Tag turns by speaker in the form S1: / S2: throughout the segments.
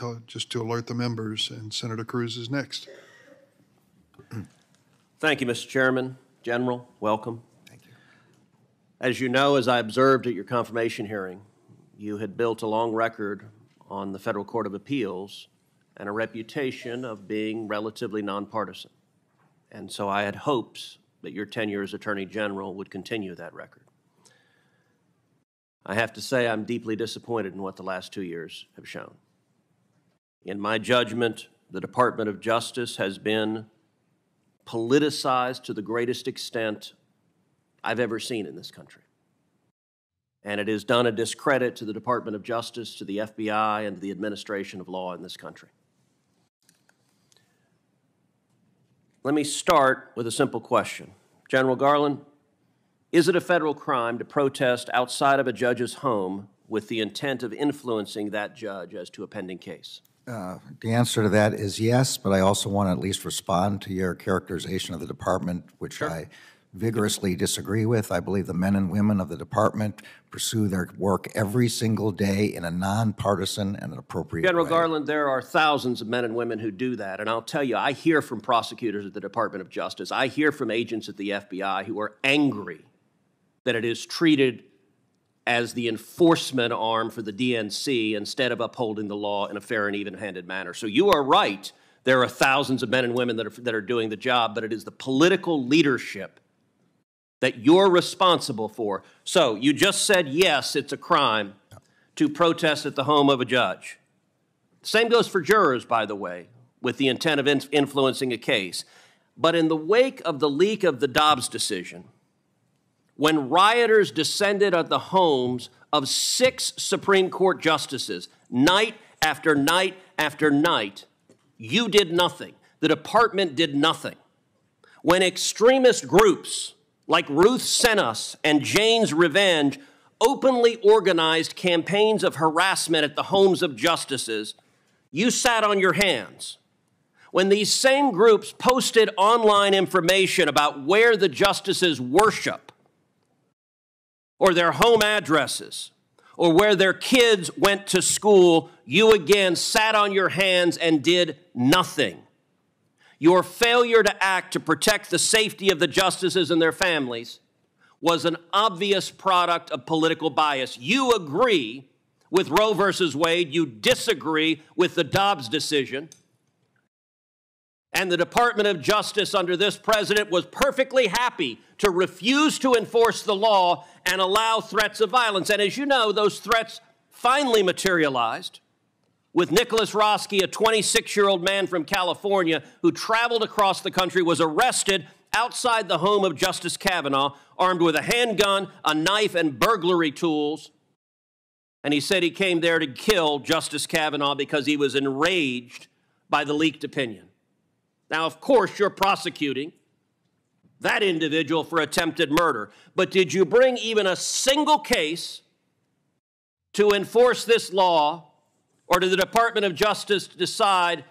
S1: all. Just to alert the members, and Senator Cruz is next.
S2: Thank you, Mr. Chairman. General, welcome.
S3: Thank you.
S2: As you know, as I observed at your confirmation hearing, you had built a long record on the Federal Court of Appeals and a reputation of being relatively nonpartisan. And so I had hopes that your tenure as Attorney General would continue that record. I have to say I'm deeply disappointed in what the last 2 years have shown. In my judgment, the Department of Justice has been politicized to the greatest extent I've ever seen in this country. And it has done a discredit to the Department of Justice, to the FBI, and to the administration of law in this country. Let me start with a simple question. General Garland, is it a federal crime to protest outside of a judge's home with the intent of influencing that judge as to a pending case?
S3: The answer to that is yes, but I also want to at least respond to your characterization of the department, which
S2: Sure.
S3: I vigorously disagree with. I believe the men and women of the department pursue their work every single day in a nonpartisan and an appropriate
S2: General
S3: way.
S2: Garland, there are thousands of men and women who do that, and I'll tell you, I hear from prosecutors at the Department of Justice, I hear from agents at the FBI who are angry that it is treated as the enforcement arm for the DNC instead of upholding the law in a fair and even-handed manner. So you are right. There are thousands of men and women that are doing the job, but it is the political leadership that you're responsible for. So you just said, yes, it's a crime to protest at the home of a judge. Same goes for jurors, by the way, with the intent of influencing a case. But in the wake of the leak of the Dobbs decision, when rioters descended on the homes of 6 Supreme Court justices, night after night after night, you did nothing. The department did nothing. When extremist groups like Ruth Sent Us and Jane's Revenge openly organized campaigns of harassment at the homes of justices, you sat on your hands. When these same groups posted online information about where the justices worship, or their home addresses, or where their kids went to school, you again sat on your hands and did nothing. Your failure to act to protect the safety of the justices and their families was an obvious product of political bias. You agree with Roe versus Wade, you disagree with the Dobbs decision, and the Department of Justice under this president was perfectly happy to refuse to enforce the law and allow threats of violence. And as you know, those threats finally materialized with Nicholas Roski, a 26-year-old man from California who traveled across the country, was arrested outside the home of Justice Kavanaugh, armed with a handgun, a knife, and burglary tools. And he said he came there to kill Justice Kavanaugh because he was enraged by the leaked opinion. Now, of course, you're prosecuting that individual for attempted murder, but did you bring even a single case to enforce this law, or did the Department of Justice decide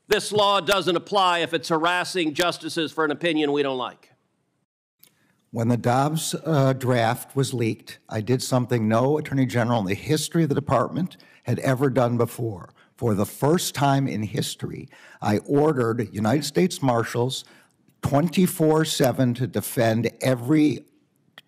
S2: this law doesn't apply if it's harassing justices for an opinion we don't like?
S3: When the Dobbs draft was leaked, I did something no Attorney General in the history of the department had ever done before. For the first time in history, I ordered United States Marshals 24/7 to defend every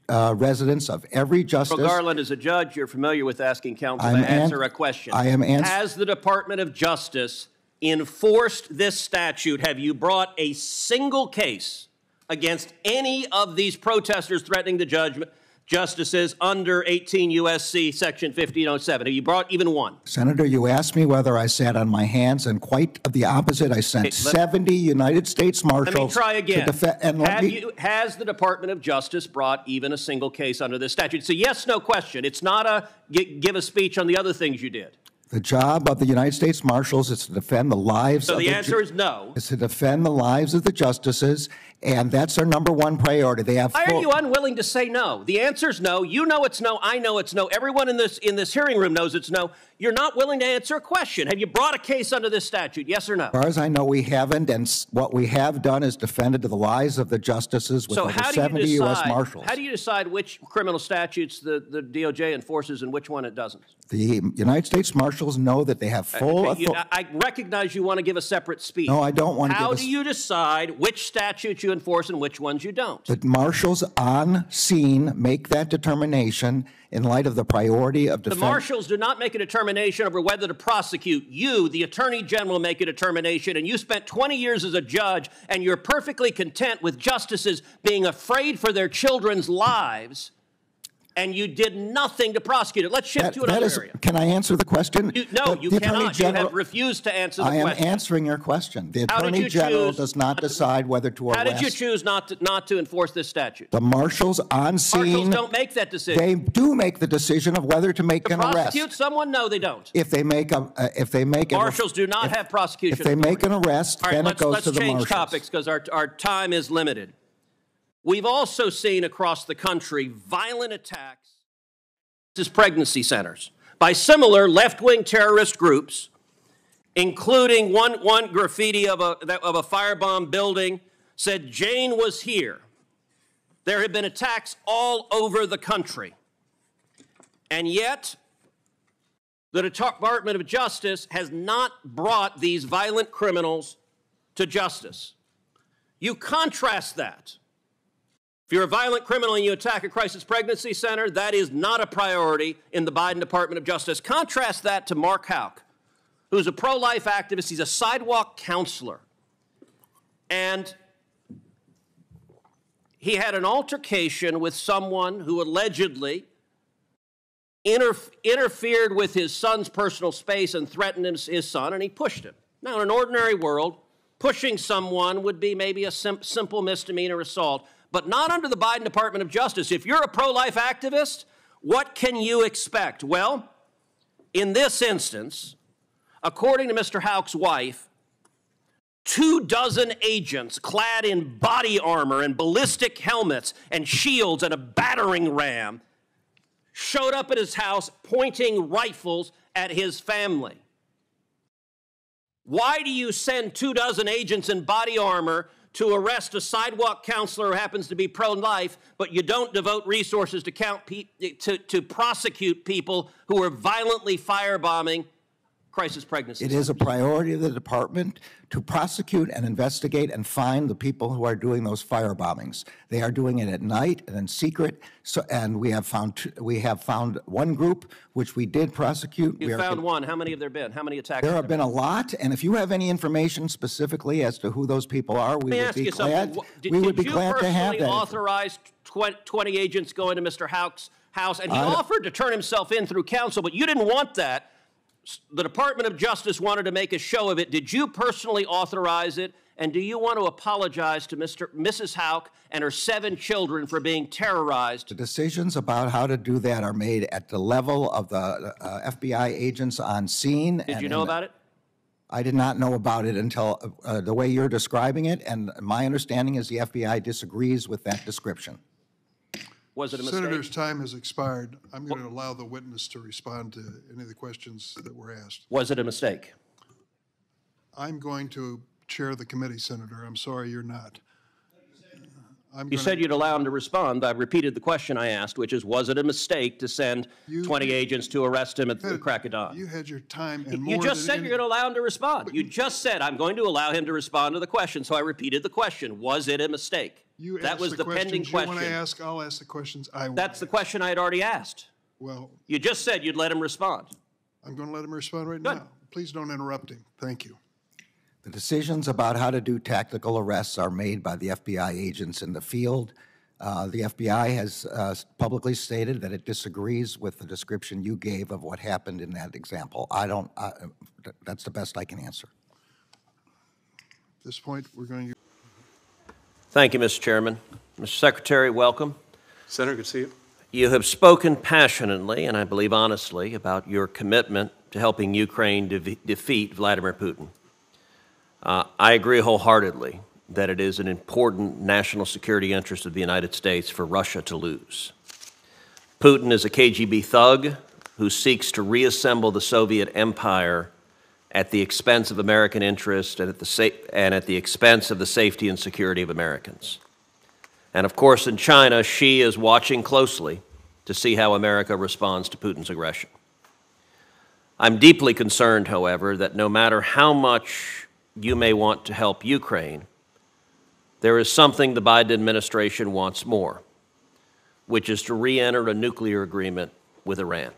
S3: residence of every justice.
S2: Well, Garland, as a judge, you're familiar with asking counsel to answer a question.
S3: I am answering.
S2: Has the Department of Justice enforced this statute? Have you brought a single case against any of these protesters threatening the justices under 18 U.S.C. Section 1507? Have you brought even one?
S3: Senator, you asked me whether I sat on my hands, and quite the opposite. I sent 70 United States Marshals.
S2: Let me try again.
S3: To defend.
S2: Has the Department of Justice brought even a single case under this statute? It's a yes/no question. It's not a give a speech on the other things you did.
S3: The job of the United States Marshals is to defend the lives of
S2: the answer is no.
S3: Is to defend the lives of the justices, and that's our number one priority. They have.
S2: Why are you unwilling to say no? The answer is no. You know it's no. I know it's no. Everyone in this hearing room knows it's no. You're not willing to answer a question. Have you brought a case under this statute, yes or no?
S3: As far as I know, we haven't, and what we have done is defended the lives of the justices with over 70 U.S. Marshals.
S2: How do you decide which criminal statutes the DOJ enforces and which one it doesn't?
S3: The United States Marshals know that they have full authority.
S2: I recognize you want to give a separate speech.
S3: No, I don't want to give
S2: How do you decide which statutes you enforce and which ones you don't?
S3: The Marshals on scene make that determination in light of the priority of defense.
S2: The Marshals do not make a determination over whether to prosecute. You, the Attorney General, make a determination, and you spent 20 years as a judge, and you're perfectly content with justices being afraid for their children's lives, and you did nothing to prosecute it. Let's shift to another area.
S3: Can I answer the question?
S2: No, you cannot. You have refused to answer the question.
S3: I am answering your question. The Attorney General does not decide whether to arrest.
S2: How did you choose not to enforce this statute?
S3: The Marshals on scene.
S2: Marshals don't make that decision.
S3: They do make the decision of whether to make an arrest.
S2: Prosecute someone? No, they don't.
S3: If they make
S2: Marshals do not have prosecution.
S3: If they make an arrest, then it goes to the Marshals.
S2: Let's change topics because our time is limited. We've also seen across the country violent attacks as pregnancy centers by similar left-wing terrorist groups, including one graffiti of a firebomb building said, "Jane was here." There have been attacks all over the country. And yet, the Department of Justice has not brought these violent criminals to justice. You contrast that. If you're a violent criminal and you attack a crisis pregnancy center, that is not a priority in the Biden Department of Justice. Contrast that to Mark Houck, who's a pro-life activist. He's a sidewalk counselor. And he had an altercation with someone who allegedly interfered with his son's personal space and threatened his son, and he pushed him. Now, in an ordinary world, pushing someone would be maybe a simple misdemeanor assault, but not under the Biden Department of Justice. If you're a pro-life activist, what can you expect? Well, in this instance, according to Mr. Houck's wife, 24 agents clad in body armor and ballistic helmets and shields and a battering ram showed up at his house pointing rifles at his family. Why do you send 24 agents in body armor to arrest a sidewalk counselor who happens to be pro-life, but you don't devote resources to prosecute people who are violently firebombing crisis pregnancies?
S3: It is a priority of the department to prosecute and investigate and find the people who are doing those firebombings. They are doing it at night and in secret. And we have found one group which we did prosecute.
S2: You found one. How many have there been? How many attacks?
S3: There have been a lot. And if you have any information specifically as to who those people are, we would be glad. We would be glad to have that.
S2: Did you personally authorize 20 agents going to Mr. Houck's house? And he offered to turn himself in through counsel, but you didn't want that. The Department of Justice wanted to make a show of it. Did you personally authorize it? And do you want to apologize to Mrs. Houck and her 7 children for being terrorized?
S3: The decisions about how to do that are made at the level of the FBI agents on scene.
S2: Did you know about it?
S3: I did not know about it until the way you're describing it, and my understanding is the FBI disagrees with that description.
S2: Was it a mistake?
S1: Senator's time has expired. I'm going to allow the witness to respond to any of the questions that were asked.
S2: Was it a mistake?
S1: I'm going to chair the committee, Senator. I'm sorry you're not.
S2: You said you'd allow him to respond. I repeated the question I asked, which is, was it a mistake to send 20 agents to arrest him at the crack of dawn?
S1: You had your time and more.
S2: You just said you're going to allow him to respond. You just said, I'm going to allow him to respond to the question, so I repeated the question. Was it a mistake? That was the pending question.
S1: You want to ask, I'll ask the questions I want.
S2: That's the question I had already asked.
S1: Well,
S2: you just said you'd let him respond.
S1: I'm going to let him respond right now. Please don't interrupt him. Thank you.
S3: The decisions about how to do tactical arrests are made by the FBI agents in the field. The FBI has publicly stated that it disagrees with the description you gave of what happened in that example. That's the best I can answer.
S1: At this point, we're going to...
S2: Thank you, Mr. Chairman. Mr. Secretary, welcome.
S4: Senator, good to see you.
S2: You have spoken passionately, and I believe honestly, about your commitment to helping Ukraine defeat Vladimir Putin. I agree wholeheartedly that it is an important national security interest of the United States for Russia to lose. Putin is a KGB thug who seeks to reassemble the Soviet empire at the expense of American interest and at the expense of the safety and security of Americans. And of course, in China, Xi is watching closely to see how America responds to Putin's aggression. I'm deeply concerned, however, that no matter how much you may want to help Ukraine, there is something the Biden administration wants more, which is to re-enter a nuclear agreement with Iran.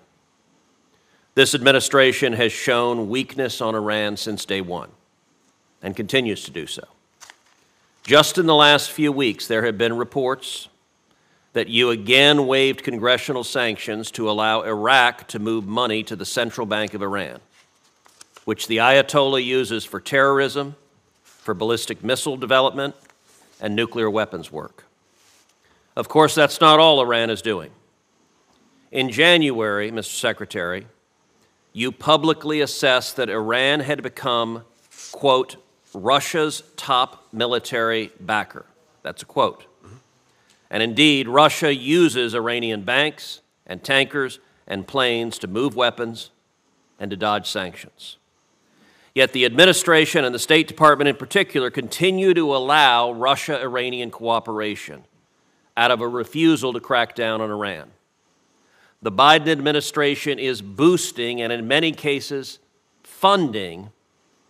S2: This administration has shown weakness on Iran since day one and continues to do so. Just in the last few weeks, there have been reports that you again waived congressional sanctions to allow Iraq to move money to the central bank of Iran, which the Ayatollah uses for terrorism, for ballistic missile development, and nuclear weapons work. Of course, that's not all Iran is doing. In January, Mr. Secretary, you publicly assessed that Iran had become, quote, Russia's top military backer. That's a quote. And indeed, Russia uses Iranian banks and tankers and planes to move weapons and to dodge sanctions. Yet the administration and the State Department in particular continue to allow Russia-Iranian cooperation out of a refusal to crack down on Iran. The Biden administration is boosting and in many cases funding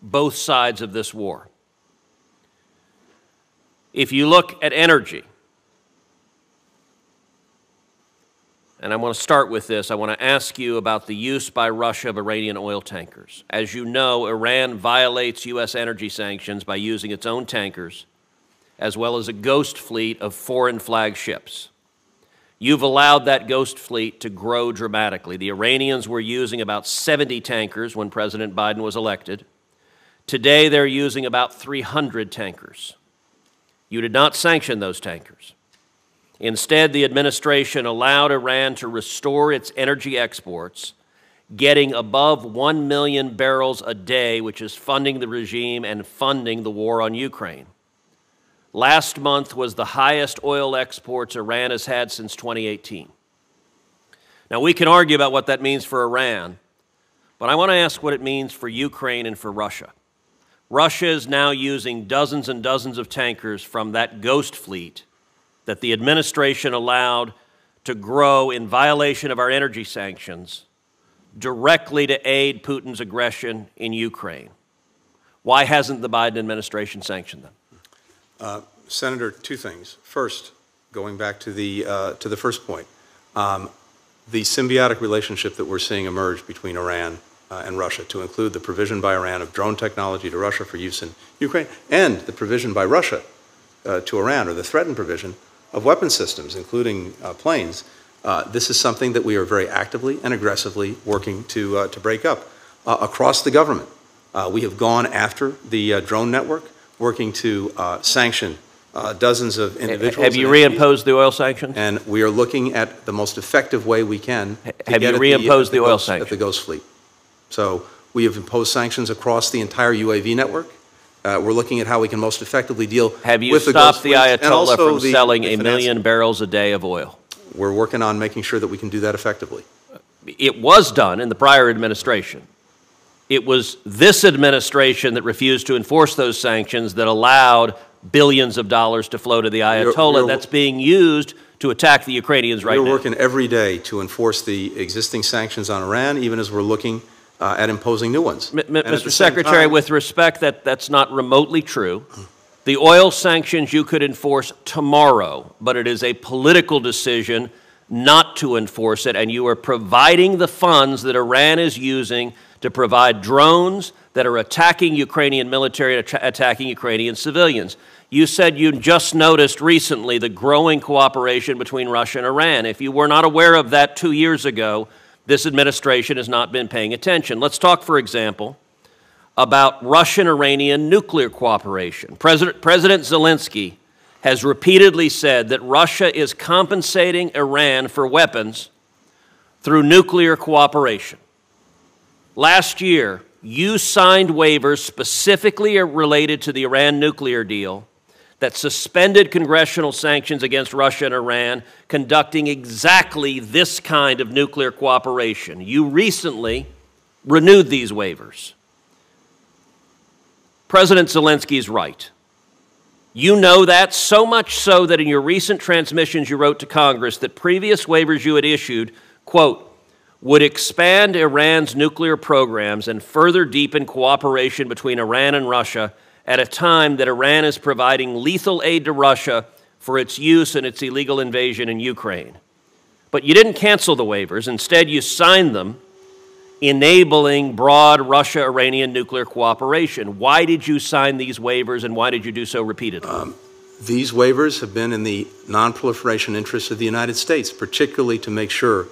S2: both sides of this war. If you look at energy, and I want to start with this, I want to ask you about the use by Russia of Iranian oil tankers. As you know, Iran violates U.S. energy sanctions by using its own tankers, as well as a ghost fleet of foreign flag ships. You've allowed that ghost fleet to grow dramatically. The Iranians were using about 70 tankers when President Biden was elected. Today, they're using about 300 tankers. You did not sanction those tankers. Instead, the administration allowed Iran to restore its energy exports, getting above 1 million barrels a day, which is funding the regime and funding the war on Ukraine. Last month was the highest oil exports Iran has had since 2018. Now, we can argue about what that means for Iran, but I want to ask what it means for Ukraine and for Russia. Russia is now using dozens and dozens of tankers from that ghost fleet that the administration allowed to grow in violation of our energy sanctions directly to aid Putin's aggression in Ukraine. Why hasn't the Biden administration sanctioned them?
S4: Senator, two things. First, going back to the first point, the symbiotic relationship that we're seeing emerge between Iran and Russia, to include the provision by Iran of drone technology to Russia for use in Ukraine, and the provision by Russia to Iran, or the threatened provision of weapon systems, including planes. This is something that we are very actively and aggressively working to break up across the government. We have gone after the drone network, working to sanction dozens of individuals.
S2: Have you reimposed the oil sanctions?
S4: And we are looking at the most effective way we can.
S2: Have you reimposed the oil sanctions?
S4: At the Ghost Fleet. So we have imposed sanctions across the entire UAV network. We're looking at how we can most effectively deal with the Ghost Fleet.
S2: Have you stopped the Ayatollah from selling a million barrels a day of oil?
S4: We're working on making sure that we can do that effectively.
S2: It was done in the prior administration. It was this administration that refused to enforce those sanctions that allowed billions of dollars to flow to the Ayatollah that's being used to attack the Ukrainians right now.
S4: We're working every day to enforce the existing sanctions on Iran, even as we're looking at imposing new ones.
S2: Mr. Secretary, with respect, that's not remotely true. The oil sanctions you could enforce tomorrow, but it is a political decision not to enforce it, and you are providing the funds that Iran is using to provide drones that are attacking Ukrainian military and attacking Ukrainian civilians. You said you just noticed recently the growing cooperation between Russia and Iran. If you were not aware of that 2 years ago, this administration has not been paying attention. Let's talk, for example, about Russian-Iranian nuclear cooperation. President Zelensky has repeatedly said that Russia is compensating Iran for weapons through nuclear cooperation. Last year, you signed waivers specifically related to the Iran nuclear deal that suspended congressional sanctions against Russia and Iran, conducting exactly this kind of nuclear cooperation. You recently renewed these waivers. President Zelensky is right. You know that, so much so that in your recent transmissions you wrote to Congress that previous waivers you had issued, quote, would expand Iran's nuclear programs and further deepen cooperation between Iran and Russia at a time that Iran is providing lethal aid to Russia for its use in its illegal invasion in Ukraine. But you didn't cancel the waivers. Instead, you signed them, enabling broad Russia-Iranian nuclear cooperation. Why did you sign these waivers, and why did you do so repeatedly?
S4: These waivers have been in the non-proliferation interests of the United States, particularly to make sure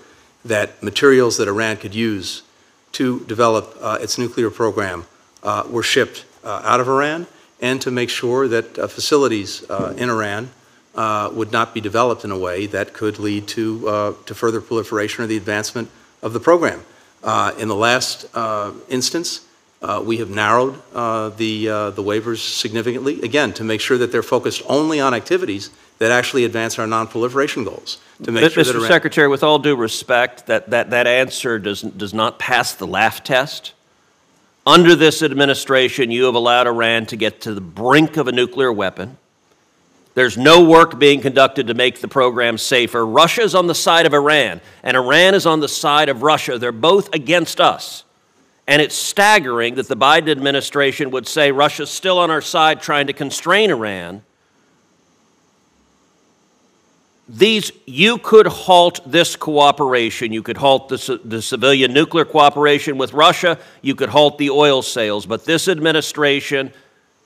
S4: that materials that Iran could use to develop its nuclear program were shipped out of Iran, and to make sure that facilities in Iran would not be developed in a way that could lead to further proliferation or the advancement of the program. In the last instance, we have narrowed the waivers significantly, again, to make sure that they're focused only on activities that actually advance our non-proliferation goals. To make sure that
S2: Mr. Secretary, with all due respect, that answer does not pass the laugh test. Under this administration, you have allowed Iran to get to the brink of a nuclear weapon. There's no work being conducted to make the program safer. Russia is on the side of Iran, and Iran is on the side of Russia. They're both against us. And it's staggering that the Biden administration would say Russia's still on our side trying to constrain Iran. You could halt this cooperation. You could halt the civilian nuclear cooperation with Russia. You could halt the oil sales. But this administration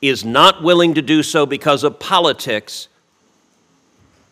S2: is not willing to do so because of politics.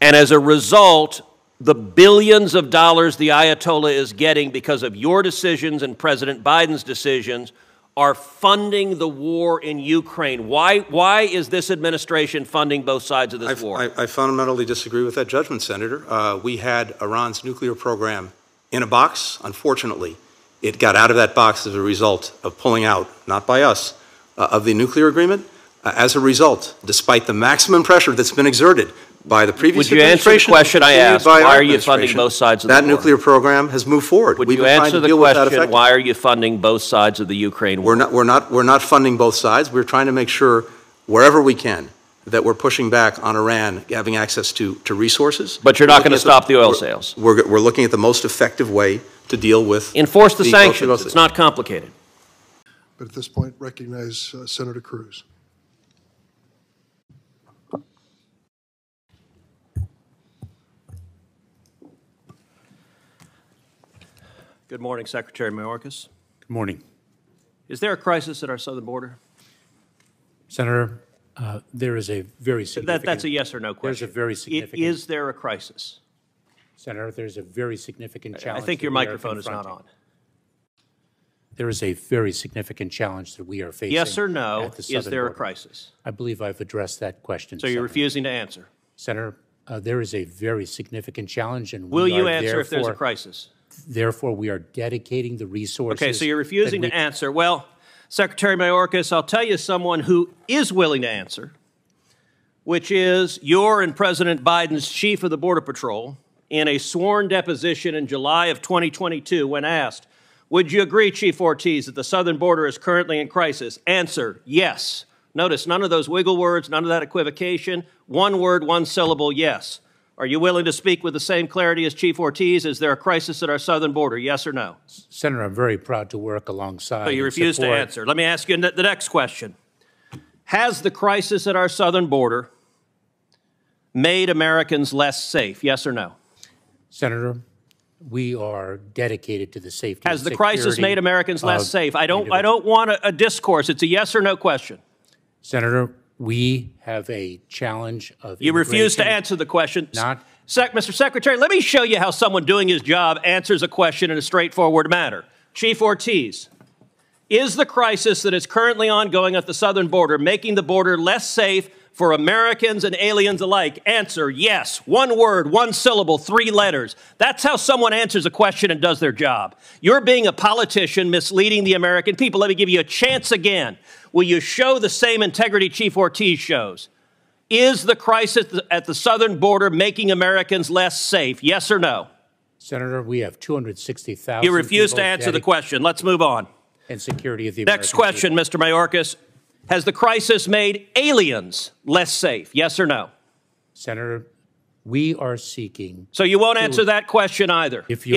S2: And as a result, the billions of dollars the Ayatollah is getting because of your decisions and President Biden's decisions are funding the war in Ukraine. Why is this administration funding both sides of this war?
S4: I fundamentally disagree with that judgment, Senator. We had Iran's nuclear program in a box. Unfortunately, it got out of that box as a result of pulling out, not by us, of the nuclear agreement. As a result, despite the maximum pressure that's been exerted by the previous administration.
S2: Would you answer the question I asked? Why are you funding both sides of the war?
S4: That nuclear program has moved forward.
S2: Would you answer the question, why are you funding both sides of the Ukraine war?
S4: We're not funding both sides. We're trying to make sure, wherever we can, that we're pushing back on Iran having access to resources.
S2: But you're not going to stop the oil sales.
S4: We're looking at the most effective way to deal with.
S2: Enforce the sanctions. It's not complicated.
S1: But at this point, recognize Senator Cruz.
S2: Good morning, Secretary Mayorkas.
S5: Good morning.
S2: Is there a crisis at our southern border?
S5: Senator, there is a very significant...
S2: That's a yes or no question.
S5: There's a very significant...
S2: Is there a crisis?
S5: Senator, there's a very significant challenge...
S2: I think your microphone is not on.
S5: There is a very significant challenge that we are facing.
S2: Yes or no,
S5: at the southern
S2: is there
S5: border.
S2: a crisis?
S5: I believe I've addressed that question,
S2: So you're refusing to answer?
S5: Senator, there is a very significant challenge, and
S2: will you answer if there's a crisis?
S5: Therefore, we are dedicating the resources...
S2: Okay, so you're refusing to answer. Well, Secretary Mayorkas, I'll tell you someone who is willing to answer, which is your and President Biden's chief of the Border Patrol in a sworn deposition in July of 2022 when asked, would you agree, Chief Ortiz, that the southern border is currently in crisis? Answer, yes. Notice none of those wiggle words, none of that equivocation. One word, one syllable, yes. Are you willing to speak with the same clarity as Chief Ortiz? Is there a crisis at our southern border, yes or no?
S5: Senator, I'm very proud to work alongside...
S2: So you refuse to answer. Let me ask you the next question. Has the crisis at our southern border made Americans less safe, yes or no?
S5: Senator, we are dedicated to the safety
S2: and security. Has the crisis made Americans less safe? I don't want a discourse. It's a yes or no question.
S5: Senator, we have a challenge of
S2: You refuse to answer the question. Mr. Secretary, let me show you how someone doing his job answers a question in a straightforward manner. Chief Ortiz, is the crisis that is currently ongoing at the southern border making the border less safe for Americans and aliens alike? Answer, yes. One word, one syllable, 3 letters. That's how someone answers a question and does their job. You're being a politician misleading the American people. Let me give you a chance again. Will you show the same integrity Chief Ortiz shows? Is the crisis at the southern border making Americans less safe? Yes or no?
S5: Senator, we have 260,000.
S2: You refuse to answer the question. Let's move on.
S5: And security of the
S2: Next
S5: American
S2: question,
S5: people.
S2: Mr. Mayorkas. Has the crisis made aliens less safe? Yes or no?
S5: Senator, we are seeking.
S2: So you won't answer that question either.
S5: If you-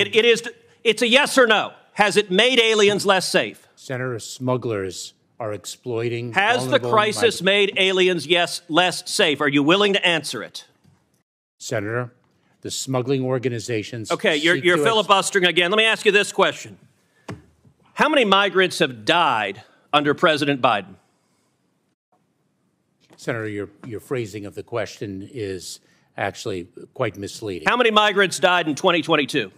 S2: It's a yes or no. Has it made aliens less safe?
S5: Senator, smugglers are exploiting.
S2: Has the
S5: vulnerable
S2: crisis made aliens, yes, less safe? Are you willing to answer it?
S5: Senator, the smuggling organizations.
S2: Okay, you're
S5: seek to
S2: filibustering again. Let me ask you this question. How many migrants have died under President Biden?
S5: Senator, your phrasing of the question is actually quite misleading.
S2: How many migrants died in 2022?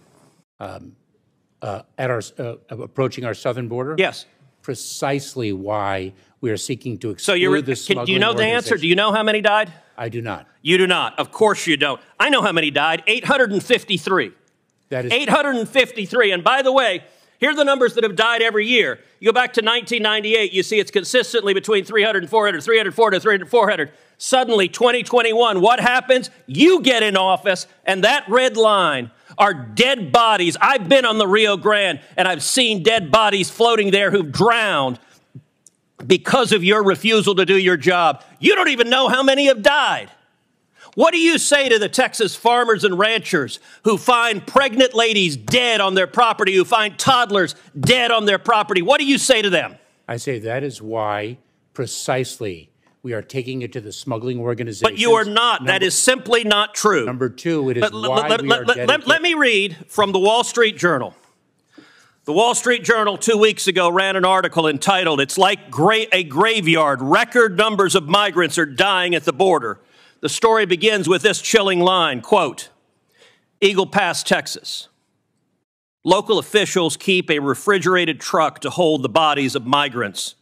S5: Approaching our southern border?
S2: Yes.
S5: Precisely why we are seeking to
S2: So
S5: exclude the smuggling
S2: do you know the answer? Do you know how many died?
S5: I do not.
S2: You do not. Of course you don't. I know how many died. 853.
S5: That is
S2: 853. And by the way, here are the numbers that have died every year. You go back to 1998, you see it's consistently between 300 and 400, 300, 400, 300, 400. Suddenly, 2021, what happens? You get in office, and that red line are dead bodies. I've been on the Rio Grande, and I've seen dead bodies floating there who've drowned because of your refusal to do your job. You don't even know how many have died. What do you say to the Texas farmers and ranchers who find pregnant ladies dead on their property, who find toddlers dead on their property? What do you say to them?
S5: I say that is why precisely we are taking it to the smuggling organizations.
S2: But you are not. That is simply not true.
S5: Number two, it is why we are dedicated.
S2: Let me read from the Wall Street Journal. The Wall Street Journal 2 weeks ago ran an article entitled, "It's like a graveyard. Record numbers of migrants are dying at the border." The story begins with this chilling line, quote, Eagle Pass, Texas. Local officials keep a refrigerated truck to hold the bodies of migrants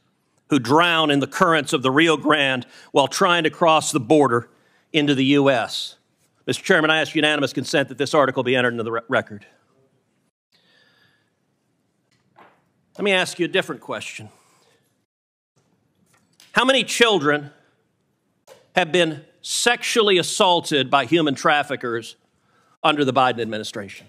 S2: who drown in the currents of the Rio Grande while trying to cross the border into the U.S. Mr. Chairman, I ask unanimous consent that this article be entered into the record. Let me ask you a different question. How many children have been sexually assaulted by human traffickers under the Biden administration?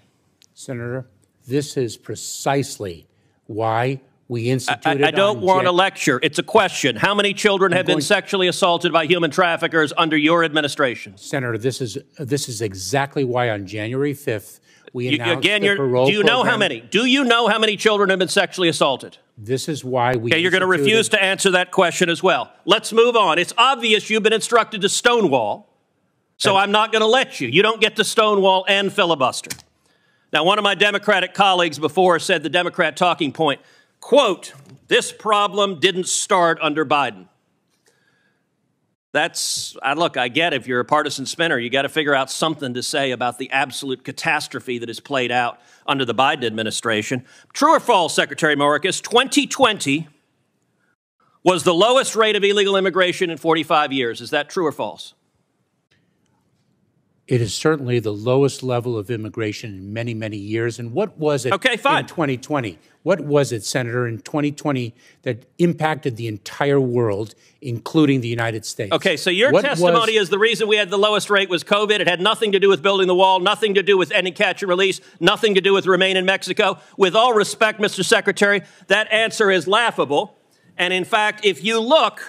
S5: Senator, this is precisely why we instituted.
S2: I don't want a lecture. It's a question. How many children have been sexually assaulted by human traffickers under your administration?
S5: Senator, this is exactly why on January 5th we announced
S2: again,
S5: the parole
S2: do you know
S5: program.
S2: how many? Do you know how many children have been sexually assaulted?
S5: This is why we.
S2: Okay, you're going to refuse to answer that question as well. Let's move on. It's obvious you've been instructed to stonewall, so I'm not going to let you. You don't get to stonewall and filibuster. Now, one of my Democratic colleagues before said the Democrat talking point, quote, "This problem didn't start under Biden." Look, I get if you're a partisan spinner, you got to figure out something to say about the absolute catastrophe that has played out under the Biden administration. True or false, Secretary Mayorkas, 2020 was the lowest rate of illegal immigration in 45 years. Is that true or false?
S5: It is certainly the lowest level of immigration in many, many years. And what was it
S2: Okay, fine.
S5: in 2020? What was it, Senator, in 2020 that impacted the entire world, including the United States?
S2: Okay, so your testimony is the reason we had the lowest rate was COVID. It had nothing to do with building the wall, nothing to do with ending catch and release, nothing to do with Remain in Mexico. With all respect, Mr. Secretary, that answer is laughable. And in fact, if you look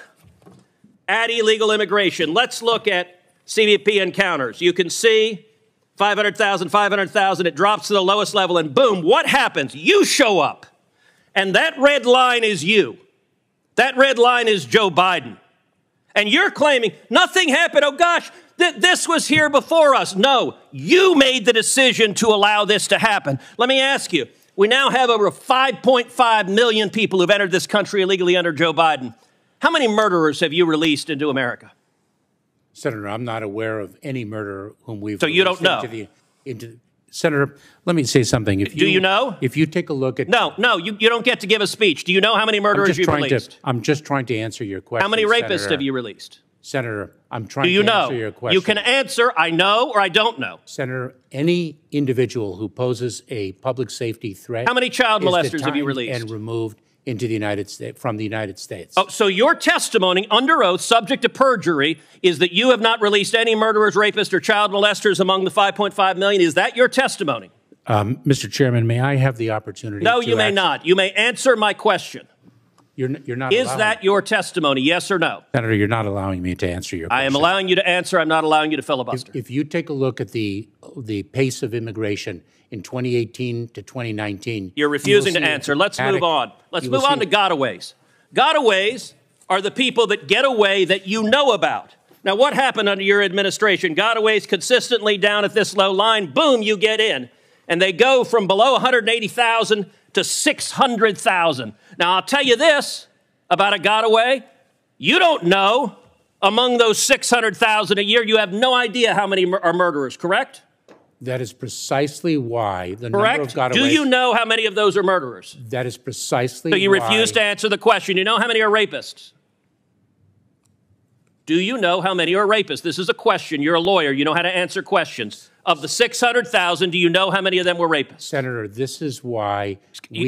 S2: at illegal immigration, let's look at CBP encounters. You can see 500,000, 500,000, it drops to the lowest level, and boom, what happens? You show up, and that red line is you. That red line is Joe Biden. And you're claiming nothing happened. Oh, gosh, this was here before us. No, you made the decision to allow this to happen. Let me ask you, we now have over 5.5 million people who've entered this country illegally under Joe Biden. How many murderers have you released into America?
S5: Senator, I'm not aware of any murderer whom we've.
S2: So you don't know?
S5: Senator, let me say something.
S2: Do you know?
S5: If you take a look at.
S2: No, you don't get to give a speech. Do you know how many murderers you've released?
S5: I'm just trying to answer your question.
S2: How many rapists
S5: Senator.
S2: have you released?
S5: Senator, I'm trying
S2: Do you
S5: to
S2: know?
S5: answer your question.
S2: You can answer, I know or I don't know.
S5: Senator, any individual who poses a public safety threat.
S2: How many child
S5: is
S2: molesters have you
S5: detained
S2: released?
S5: and removed into the United States, from the United States.
S2: Oh, so your testimony under oath, subject to perjury, is that you have not released any murderers, rapists, or child molesters among the 5.5 million? Is that your testimony?
S5: Mr. Chairman, may I have the opportunity
S2: No,
S5: to
S2: you may not. You may answer my question.
S5: You're not
S2: Is
S5: allowing
S2: that your testimony, yes or no?
S5: Senator, you're not allowing me to answer your question.
S2: I am allowing you to answer. I'm not allowing you to filibuster.
S5: If you take a look at the pace of immigration in 2018 to 2019,
S2: You're refusing to answer. Let's move on. Let's move on to gotaways. Gotaways are the people that get away that you know about. Now, what happened under your administration? Gotaways consistently down at this low line, boom, you get in. And they go from below 180,000 to 600,000. Now, I'll tell you this about a gotaway. You don't know among those 600,000 a year, you have no idea how many are murderers, correct?
S5: That is precisely why the
S2: Correct?
S5: number of gotaways...
S2: Do you know how many of those are murderers?
S5: That is precisely
S2: So you
S5: why...
S2: refuse to answer the question. You know how many are rapists? Do you know how many are rapists? This is a question. You're a lawyer. You know how to answer questions. Of the 600,000, do you know how many of them were rapists?
S5: Senator, this is why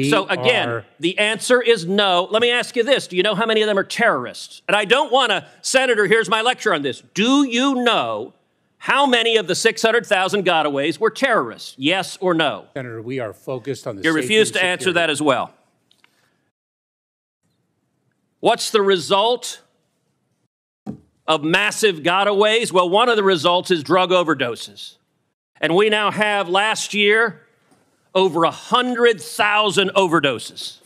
S2: So again, the answer is no. Let me ask you this. Do you know how many of them are terrorists? And I don't want to, Senator, here's my lecture on this. Do you know how many of the 600,000 gotaways were terrorists? Yes or no?
S5: Senator, we are focused on the
S2: You
S5: safety
S2: refuse
S5: and
S2: to answer
S5: security.
S2: that as well. What's the result of massive gotaways? Well, one of the results is drug overdoses. And we now have, last year, over 100,000 overdoses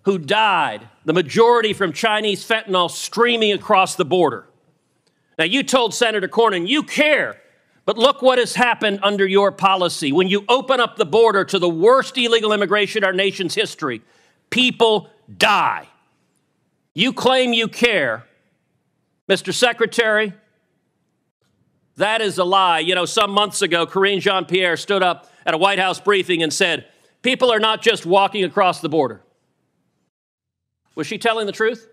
S2: who died, the majority from Chinese fentanyl streaming across the border. Now, you told Senator Cornyn you care, but look what has happened under your policy. When you open up the border to the worst illegal immigration in our nation's history, people die. You claim you care. Mr. Secretary, that is a lie. You know, some months ago, Karine Jean-Pierre stood up at a White House briefing and said, people are not just walking across the border. Was she telling the truth?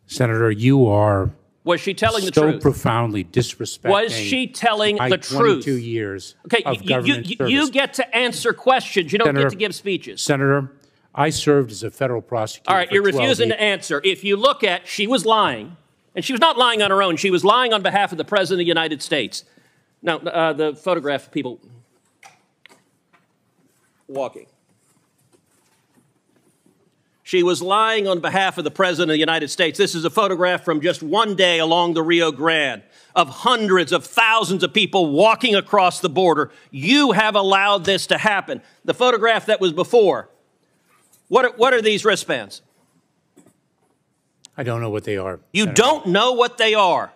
S5: Senator, you are
S2: Was she telling the
S5: so
S2: truth?
S5: profoundly disrespecting
S2: Was she telling
S5: my
S2: the truth?
S5: 22 years
S2: Okay,
S5: of government service.
S2: you get to answer questions. You don't
S5: Senator,
S2: get to give speeches.
S5: Senator, I served as a federal prosecutor.
S2: All right,
S5: for
S2: you're
S5: 12
S2: refusing
S5: years.
S2: to answer. If you look at, she was lying, and she was not lying on her own. She was lying on behalf of the President of the United States. Now, the photograph of people walking. She was lying on behalf of the President of the United States. This is a photograph from just one day along the Rio Grande of hundreds of thousands of people walking across the border. You have allowed this to happen. The photograph that was before, what are these wristbands?
S5: I don't know what they are.
S2: You
S5: Senator.
S2: don't know what they are.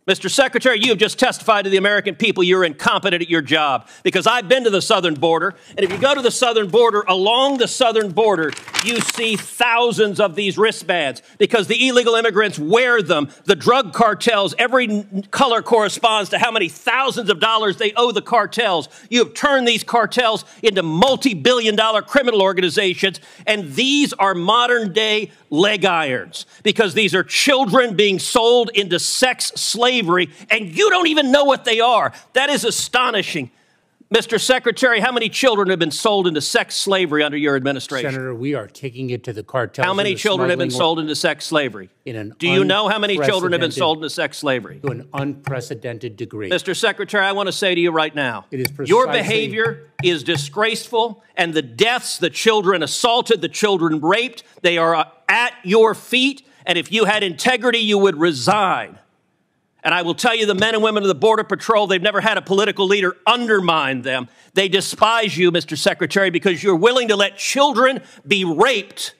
S2: Mr. Secretary, you have just testified to the American people you're incompetent at your job, because I've been to the southern border, and if you go to the southern border, along the southern border, you see thousands of these wristbands because the illegal immigrants wear them. The drug cartels, every color corresponds to how many thousands of dollars they owe the cartels. You have turned these cartels into multi-billion-dollar criminal organizations, and these are modern-day leg irons because these are children being sold into sex slavery, and you don't even know what they are. That is astonishing. Mr. Secretary, how many children have been sold into sex slavery under your administration?
S5: Senator, we are taking it to the cartels.
S2: How many
S5: and the
S2: children have been
S5: smuggling
S2: sold into sex slavery?
S5: in an
S2: Do you know how many children have been
S5: unprecedented-
S2: sold into sex slavery?
S5: to an unprecedented degree?
S2: Mr. Secretary, I want to say to you right now,
S5: It is
S2: your
S5: precisely-
S2: behavior is disgraceful, and the deaths, the children assaulted, the children raped, they are at your feet, and if you had integrity, you would resign. And I will tell you, the men and women of the Border Patrol, they've never had a political leader undermine them. They despise you, Mr. Secretary, because you're willing to let children be raped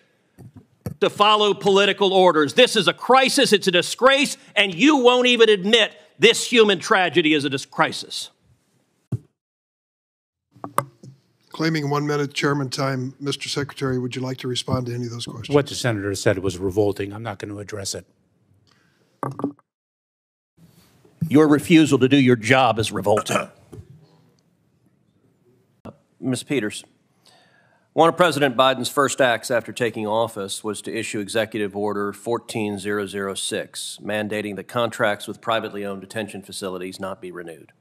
S2: to follow political orders. This is a crisis, it's a disgrace, and you won't even admit this human tragedy is a crisis.
S1: Claiming 1 minute chairman time, Mr. Secretary, would you like to respond to any of those questions?
S5: What the senator said was revolting. I'm not going to address it.
S2: Your refusal to do your job is revolting. Ms. Peters, one of President Biden's first acts after taking office was to issue Executive Order 14006, mandating that contracts with privately owned detention facilities not be renewed.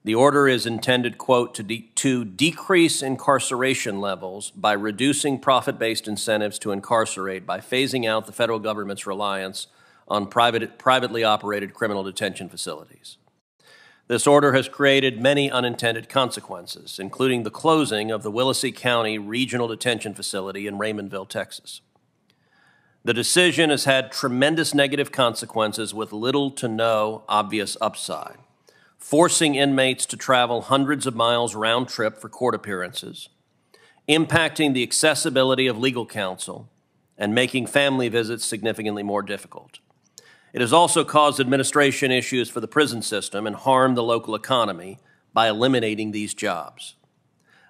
S2: The order is intended, quote, to decrease incarceration levels by reducing profit-based incentives to incarcerate by phasing out the federal government's reliance on privately operated criminal detention facilities. This order has created many unintended consequences, including the closing of the Willacy County Regional Detention Facility in Raymondville, Texas. The decision has had tremendous negative consequences with little to no obvious upside, forcing inmates to travel hundreds of miles round trip for court appearances, impacting the accessibility of legal counsel, and making family visits significantly more difficult. It has also caused administration issues for the prison system and harmed the local economy by eliminating these jobs.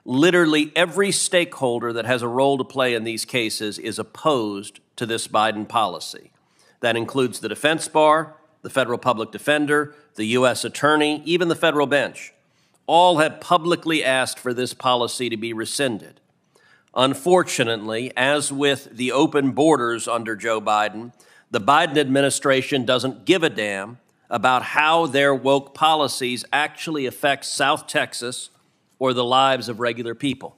S2: Literally every stakeholder that has a role to play in these cases is opposed to this Biden policy. That includes the defense bar, the federal public defender, the U.S. attorney, even the federal bench. All have publicly asked for this policy to be rescinded. Unfortunately, as with the open borders under Joe Biden, the Biden administration doesn't give a damn about how their woke policies actually affect South Texas or the lives of regular people.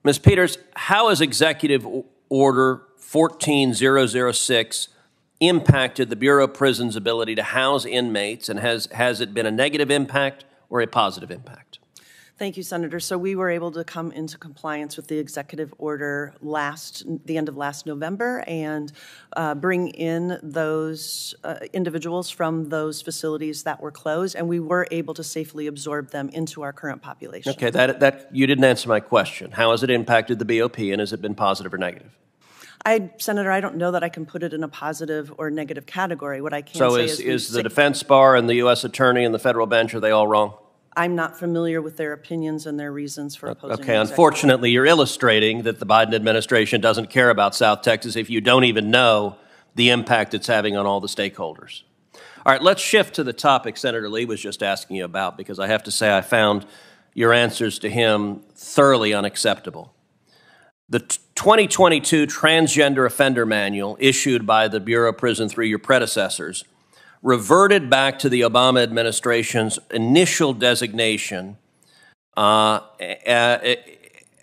S2: Ms. Peters, how has Executive Order 14006 impacted the Bureau of Prisons' ability to house inmates, and has it been a negative impact or a positive impact?
S6: Thank you, Senator. So we were able to come into compliance with the executive order the end of last November and bring in those individuals from those facilities that were closed, and we were able to safely absorb them into our current population.
S2: Okay, that you didn't answer my question. How has it impacted the BOP, and has it been positive or negative?
S6: Senator, I don't know that I can put it in a positive or negative category. What I can say
S2: is the defense bar and the U.S. attorney and the federal bench, are they all wrong?
S6: I'm not familiar with their opinions and their reasons for opposing.
S2: Okay, unfortunately, you're illustrating that the Biden administration doesn't care about South Texas if you don't even know the impact it's having on all the stakeholders. All right, let's shift to the topic Senator Lee was just asking you about, because I have to say I found your answers to him thoroughly unacceptable. The 2022 Transgender Offender Manual, issued by the Bureau of Prison through your predecessors, reverted back to the Obama administration's initial designation and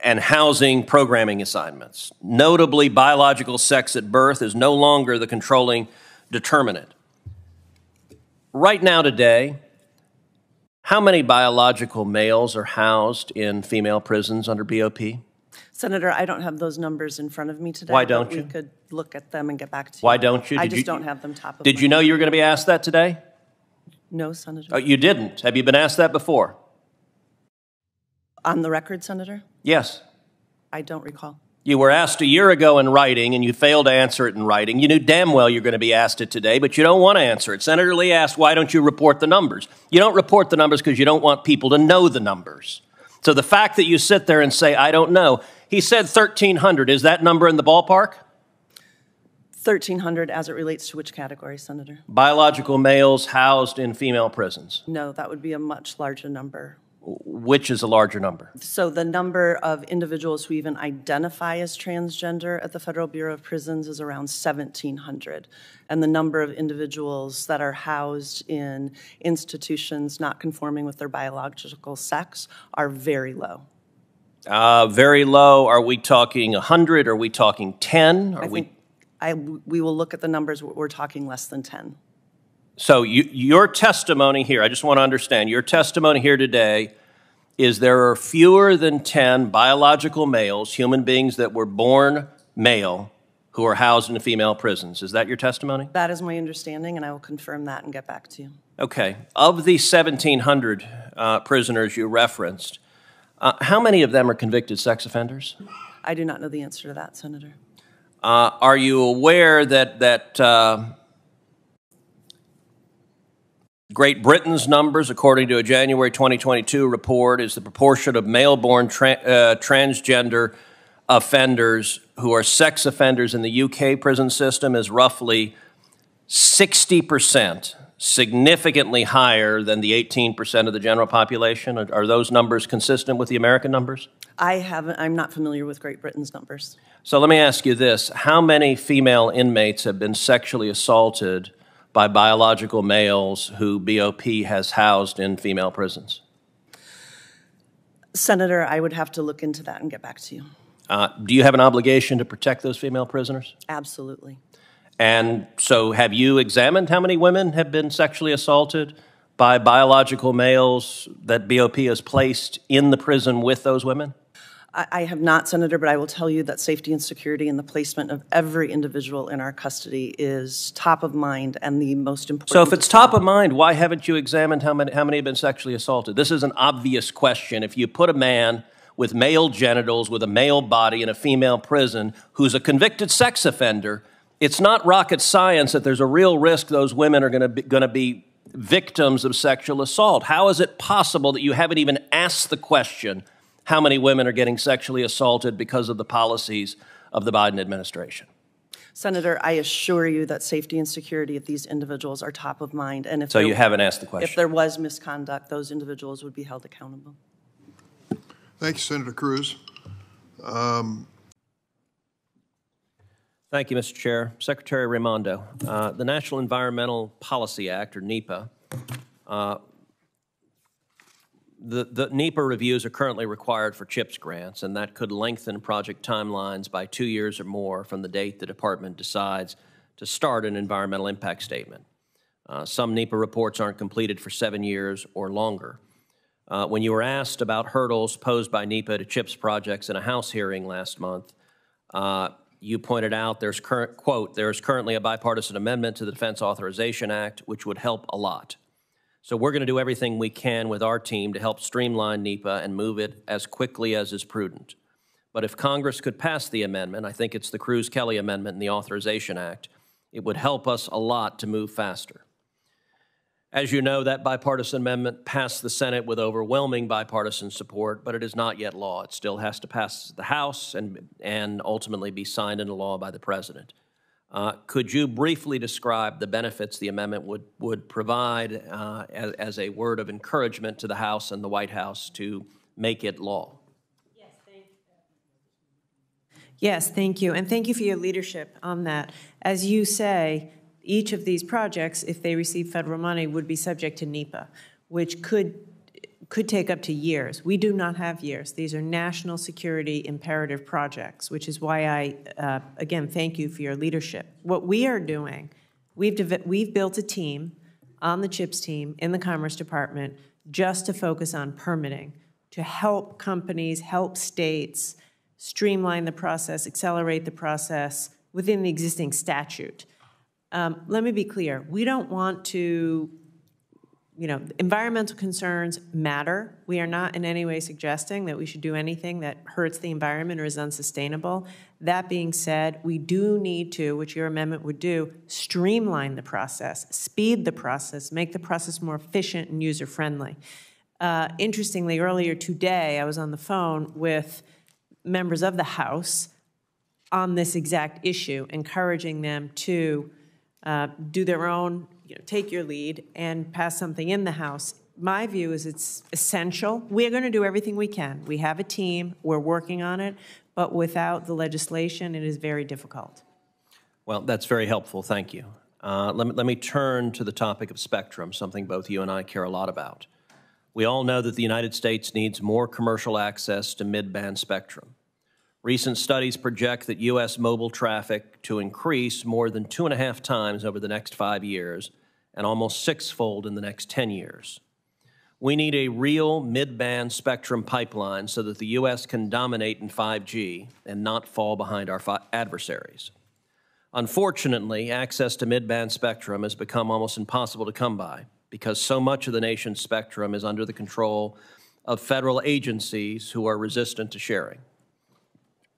S2: housing programming assignments. Notably, biological sex at birth is no longer the controlling determinant. Right now today, how many biological males are housed in female prisons under BOP?
S6: Senator, I don't have those numbers in front of me today.
S2: Why don't you?
S6: We could look at them and get back to you.
S2: Why don't you?
S6: I just don't have them top of
S2: Did you know you were going to be asked that today?
S6: No, Senator.
S2: Oh, you didn't. Have you been asked that before?
S6: On the record, Senator?
S2: Yes.
S6: I don't recall.
S2: You were asked a year ago in writing, and you failed to answer it in writing. You knew damn well you're going to be asked it today, but you don't want to answer it. Senator Lee asked, why don't you report the numbers? You don't report the numbers because you don't want people to know the numbers. So the fact that you sit there and say, I don't know, he said 1,300. Is that number in the ballpark?
S6: 1,300 as it relates to which category, Senator?
S2: Biological males housed in female prisons.
S6: No, that would be a much larger number.
S2: Which is a larger number?
S6: So the number of individuals who even identify as transgender at the Federal Bureau of Prisons is around 1,700. And the number of individuals that are housed in institutions not conforming with their biological sex are very low.
S2: Very low. Are we talking 100? Are we talking 10?
S6: We will look at the numbers. We're talking less than 10.
S2: So your testimony here, I just want to understand, your testimony here today is there are fewer than 10 biological males, human beings that were born male, who are housed in female prisons. Is that your testimony?
S6: That is my understanding, and I will confirm that and get back to you.
S2: Okay. Of the 1,700 prisoners you referenced, how many of them are convicted sex offenders?
S6: I do not know the answer to that, Senator.
S2: Are you aware that Great Britain's numbers, according to a January 2022 report, is the proportion of male-born transgender offenders who are sex offenders in the UK prison system is roughly 60%, significantly higher than the 18% of the general population? Are those numbers consistent with the American numbers?
S6: I'm not familiar with Great Britain's numbers.
S2: So let me ask you this. How many female inmates have been sexually assaulted by biological males who BOP has housed in female prisons?
S6: Senator, I would have to look into that and get back to you.
S2: Do you have an obligation to protect those female prisoners?
S6: Absolutely.
S2: And so have you examined how many women have been sexually assaulted by biological males that BOP has placed in the prison with those women?
S6: I have not, Senator, but I will tell you that safety and security and the placement of every individual in our custody is top of mind and the most important.
S2: So if it's top of mind, why haven't you examined how many have been sexually assaulted? This is an obvious question. If you put a man with male genitals, with a male body in a female prison who's a convicted sex offender, it's not rocket science that there's a real risk those women are going to be victims of sexual assault. How is it possible that you haven't even asked the question how many women are getting sexually assaulted because of the policies of the Biden administration?
S6: Senator, I assure you that safety and security of these individuals are top of mind. And if
S2: So you haven't asked the question?
S6: If there was misconduct, those individuals would be held accountable.
S1: Thank you, Senator Cruz.
S2: Thank you, Mr. Chair. Secretary Raimondo, the National Environmental Policy Act, or NEPA, the NEPA reviews are currently required for CHIPS grants, and that could lengthen project timelines by 2 years or more from the date the department decides to start an environmental impact statement. Some NEPA reports aren't completed for 7 years or longer. When you were asked about hurdles posed by NEPA to CHIPS projects in a House hearing last month, you pointed out there's currently a bipartisan amendment to the Defense Authorization Act, which would help a lot. So we're going to do everything we can with our team to help streamline NEPA and move it as quickly as is prudent. But if Congress could pass the amendment, I think it's the Cruz-Kelly amendment in the Authorization Act, it would help us a lot to move faster. As you know, that bipartisan amendment passed the Senate with overwhelming bipartisan support, but it is not yet law. It still has to pass the House and ultimately be signed into law by the President. Could you briefly describe the benefits the amendment would provide as a word of encouragement to the House and the White House to make it law?
S7: Yes, thank you. And thank you for your leadership on that. As you say, each of these projects, if they receive federal money, would be subject to NEPA, which could take up to years. We do not have years. These are national security imperative projects, which is why I, again, thank you for your leadership. What we are doing, we've built a team on the CHIPS team in the Commerce Department just to focus on permitting, to help companies, help states streamline the process, accelerate the process within the existing statute. Let me be clear. We don't want to, environmental concerns matter. We are not in any way suggesting that we should do anything that hurts the environment or is unsustainable. That being said, we do need to, which your amendment would do, streamline the process, speed the process, make the process more efficient and user-friendly. Interestingly, earlier today, I was on the phone with members of the House on this exact issue, encouraging them to do their own, take your lead and pass something in the House. My view is it's essential. We're going to do everything we can. We have a team. We're working on it. But without the legislation, it is very difficult.
S2: Well, that's very helpful. Thank you. Let me turn to the topic of spectrum, something both you and I care a lot about. We all know that the United States needs more commercial access to mid-band spectrum. Recent studies project that U.S. mobile traffic to increase more than 2.5 times over the next 5 years and almost 6-fold in the next 10 years. We need a real mid-band spectrum pipeline so that the U.S. can dominate in 5G and not fall behind our adversaries. Unfortunately, access to mid-band spectrum has become almost impossible to come by because so much of the nation's spectrum is under the control of federal agencies who are resistant to sharing.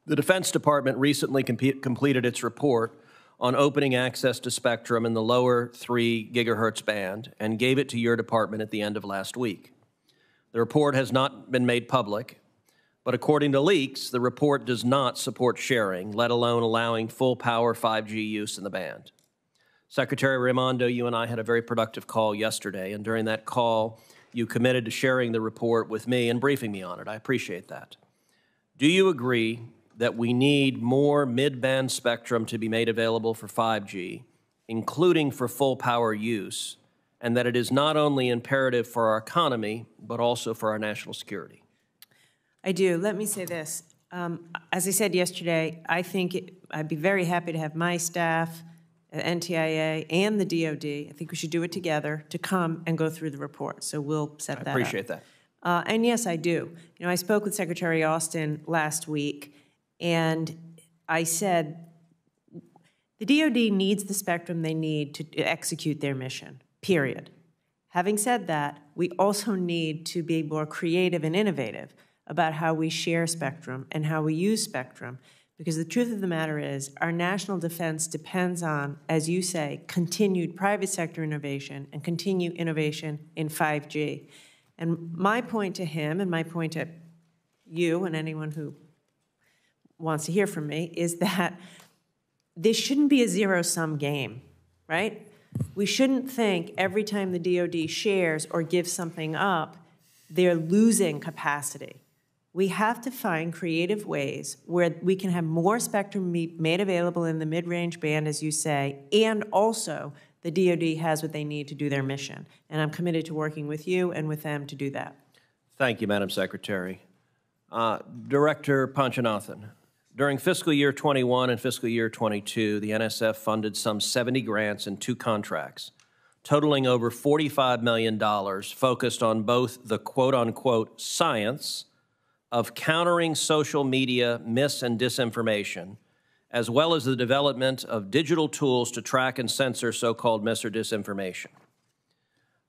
S2: The Defense Department recently completed its report on opening access to spectrum in the lower 3 gigahertz band and gave it to your department at the end of last week. The report has not been made public, but according to leaks, the report does not support sharing, let alone allowing full-power 5G use in the band. Secretary Raimondo, you and I had a very productive call yesterday, and during that call, you committed to sharing the report with me and briefing me on it. I appreciate that. Do you agree that we need more mid-band spectrum to be made available for 5G, including for full power use, and that it is not only imperative for our economy, but also for our national security?
S7: I do. Let me say this. As I said yesterday, I think I'd be very happy to have my staff, NTIA, and the DOD, I think we should do it together, to come and go through the report. So we'll set that up.
S2: I appreciate that.
S7: And yes, I do. You know, I spoke with Secretary Austin last week, and I said the DOD needs the spectrum they need to execute their mission, period. Having said that, we also need to be more creative and innovative about how we share spectrum and how we use spectrum, because the truth of the matter is our national defense depends on, as you say, continued private sector innovation and continued innovation in 5G. And my point to him and my point to you and anyone who wants to hear from me is that this shouldn't be a zero-sum game, right? We shouldn't think every time the DOD shares or gives something up, they're losing capacity. We have to find creative ways where we can have more spectrum made available in the mid-range band, as you say, and also the DOD has what they need to do their mission. And I'm committed to working with you and with them to do that.
S2: Thank you, Madam Secretary. Director Panchanathan, during fiscal year 21 and fiscal year 22, the NSF funded some 70 grants and 2 contracts, totaling over $45 million, focused on both the quote-unquote science of countering social media mis- and disinformation, as well as the development of digital tools to track and censor so-called mis- or disinformation.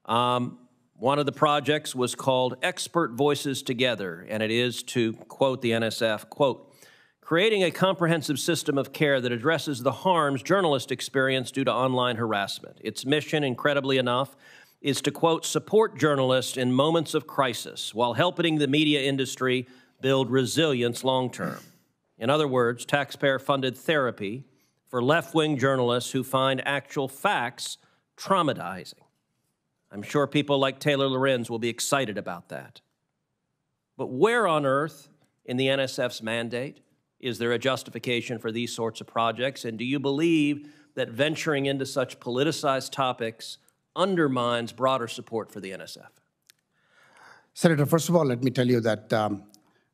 S2: One of the projects was called Expert Voices Together, and it is, to quote the NSF, quote, creating a comprehensive system of care that addresses the harms journalists experience due to online harassment. Its mission, incredibly enough, is to, quote, support journalists in moments of crisis while helping the media industry build resilience long-term. In other words, taxpayer-funded therapy for left-wing journalists who find actual facts traumatizing. I'm sure people like Taylor Lorenz will be excited about that. But where on earth in the NSF's mandate is there a justification for these sorts of projects? And do you believe that venturing into such politicized topics undermines broader support for the NSF?
S8: Senator, first of all, let me tell you that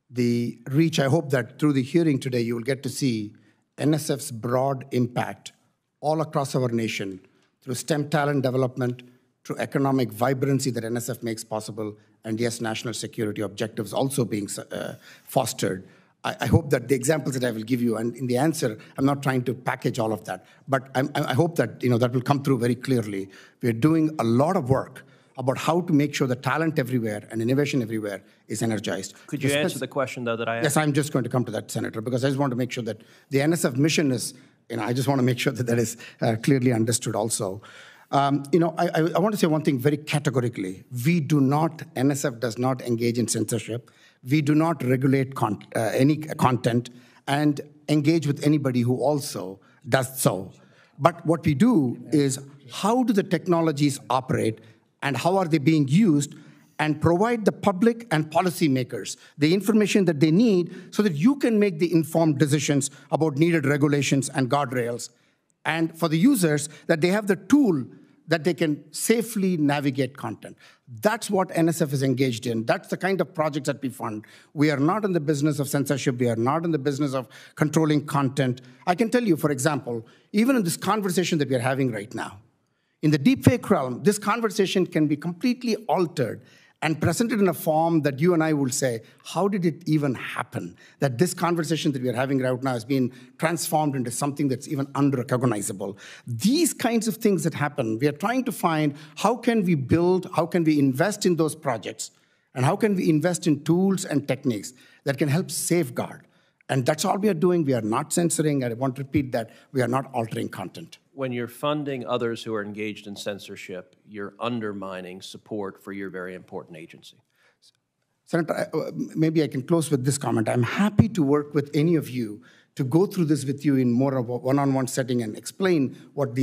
S8: the reach, I hope that through the hearing today, you will get to see NSF's broad impact all across our nation through STEM talent development, through economic vibrancy that NSF makes possible, and yes, national security objectives also being fostered. I hope that the examples that I will give you, and in the answer, I'm not trying to package all of that, but I hope that that will come through very clearly. We're doing a lot of work about how to make sure the talent everywhere and innovation everywhere is energized.
S2: Could you answer the question, though, that I asked?
S8: Yes, I'm just going to come to that, Senator, because I just want to make sure that the NSF mission is, I just want to make sure that that is clearly understood also. I want to say one thing very categorically. NSF does not engage in censorship. We do not regulate any content and engage with anybody who also does so. But what we do is, how do the technologies operate and how are they being used, and provide the public and policymakers the information that they need so that you can make the informed decisions about needed regulations and guardrails. And for the users, that they have the tool that they can safely navigate content. That's what NSF is engaged in. That's the kind of projects that we fund. We are not in the business of censorship. We are not in the business of controlling content. I can tell you, for example, even in this conversation that we are having right now, in the deepfake realm, this conversation can be completely altered and presented in a form that you and I will say, how did it even happen? That this conversation that we are having right now has been transformed into something that's even unrecognizable. These kinds of things that happen, we are trying to find how can we build, how can we invest in those projects, and how can we invest in tools and techniques that can help safeguard. And that's all we are doing. We are not censoring. I want to repeat that. We are not altering content.
S2: When you're funding others who are engaged in censorship, you're undermining support for your very important agency.
S8: Senator, maybe I can close with this comment. I'm happy to work with any of you to go through this with you in more of a one-on-one setting and explain what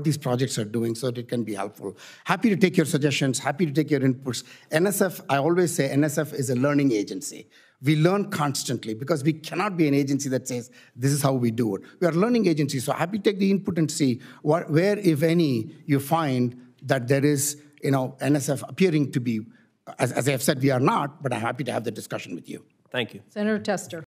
S8: these projects are doing so that it can be helpful. Happy to take your suggestions, happy to take your inputs. NSF, I always say NSF is a learning agency. We learn constantly because we cannot be an agency that says, this is how we do it. We are learning agencies, so happy to take the input and see where, if any, you find that there is, NSF appearing to be, as I have said, we are not, but I'm happy to have the discussion with you.
S2: Thank you.
S9: Senator Tester.